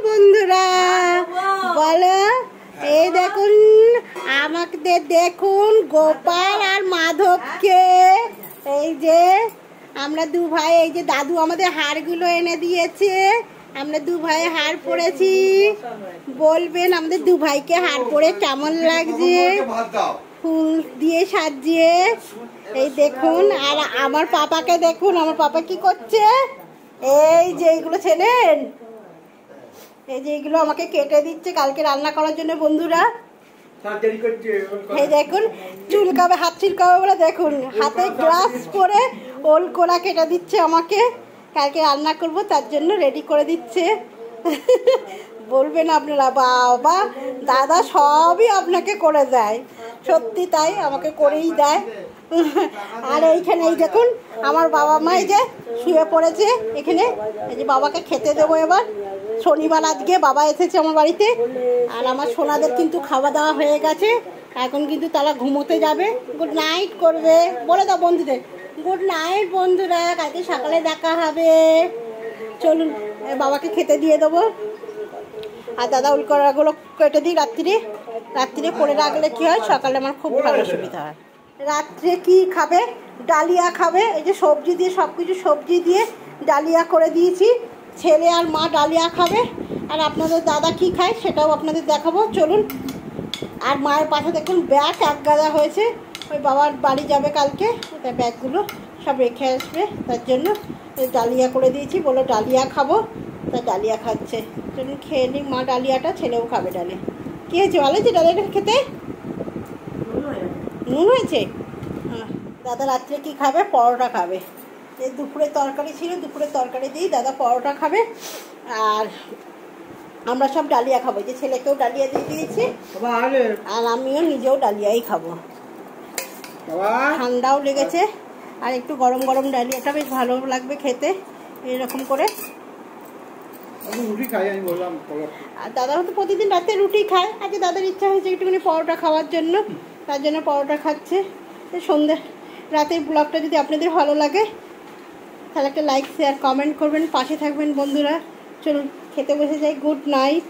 বন্ধুরা বলো, এই দেখুন আমাদের দেখুন গোপাল আর মাধবকে। এই যে আমরা দু ভাই, এই যে দাদু আমাদের হারগুলো এনে দিয়েছে, আমরা দু ভাই হার পরেছি। বলবেন আমাদের দু ভাইকে হার পরে কেমন লাগছে, ফুল দিয়ে সাজিয়ে। এই দেখুন, আর আমার পাপাকে দেখুন, আমার পাপা কি করছে। এই যে এইগুলো ছেলেন, এই যে এইগুলো আমাকে কেটে দিচ্ছে কালকে রান্না করার জন্য বন্ধুরা। এই দেখুন চুলকাবে, হাত চুলকাবে বলে দেখুন হাতে গ্লাস পরে ওল কোলা কেটে দিচ্ছে আমাকে, কালকে রান্না করব তার জন্য রেডি করে দিচ্ছে। বলবেন আপনারা বাবা দাদা সবই আপনাকে করে দেয়, সত্যি তাই, আমাকে করেই দেয়। আর এইখানে এই দেখুন আমার বাবা মা এই যে শুয়ে পড়েছে এখানে। এই যে বাবাকে খেতে দেবো এবার, শনিবার আজকে বাবা এসেছে আমার বাড়িতে। আর আমার সোনাদের কিন্তু খাওয়া দাওয়া হয়ে গেছে, এখন কিন্তু তারা ঘুমোতে যাবে, গুড নাইট করবে। বলে দাও বন্ধুদের গুড নাইট বন্ধুরা, কালকে সকালে দেখা হবে। চলুন বাবাকে খেতে দিয়ে দেবো। আর দাদা উলকড়াগুলো কেটে দিই রাত্রিরে পরে রাখলে কি হয়, সকালে আমার খুব ভালো সুবিধা হয়। রাত্রে কি খাবে, ডালিয়া খাবে। এই যে সবজি দিয়ে, সব কিছু সবজি দিয়ে ডালিয়া করে দিয়েছি। ছেলে আর মা ডালিয়া খাবে, আর আপনাদের দাদা কি খায় সেটাও আপনাদের দেখাবো। চলুন। আর মায়ের পাশে দেখুন ব্যাগ এক গাদা হয়েছে, ওই বাবার বাড়ি যাবে কালকে, তাই ব্যাগগুলো সব রেখে আসবে, তার জন্য ডালিয়া করে দিয়েছি। বলো ডালিয়া খাবো, তাই ডালিয়া খাচ্ছে। চলুন খেয়ে নিই মা ডালিয়াটা, ছেলেও খাবে ডালিয়া। কী হয়েছে ভালো হয়েছে ডালিয়াটা খেতে? নুন হয়েছে। দাদা রাত্রে কি খাবে, পরোটা খাবে। এই দুপুরের তরকারি ছিল, দুপুরের তরকারি দিয়েই দাদা পরোটা খাবে, আর আমরা সব ডালিয়া খাবো। যে ছেলেকেও ডালিয়া দিয়ে দিয়েছি, আর আমিও নিজেও ডালিয়াই খাবো। ঠান্ডাও লেগেছে, আর একটু গরম গরম ডালিয়াটা বেশ ভালো লাগবে খেতে এরকম করে। আর দাদা তো প্রতিদিন রাতে রুটি খায়, আজকে দাদার ইচ্ছা হয়েছে একটুখানি পরোটা খাওয়ার জন্য, তার জন্য পরোটা খাচ্ছে। সন্ধ্যে রাতের ব্লগটা যদি আপনাদের ভালো লাগে তাহলে একটা লাইক শেয়ার কমেন্ট করবেন, পাশে থাকবেন বন্ধুরা। চলুন খেতে বসে যাই, গুড নাইট।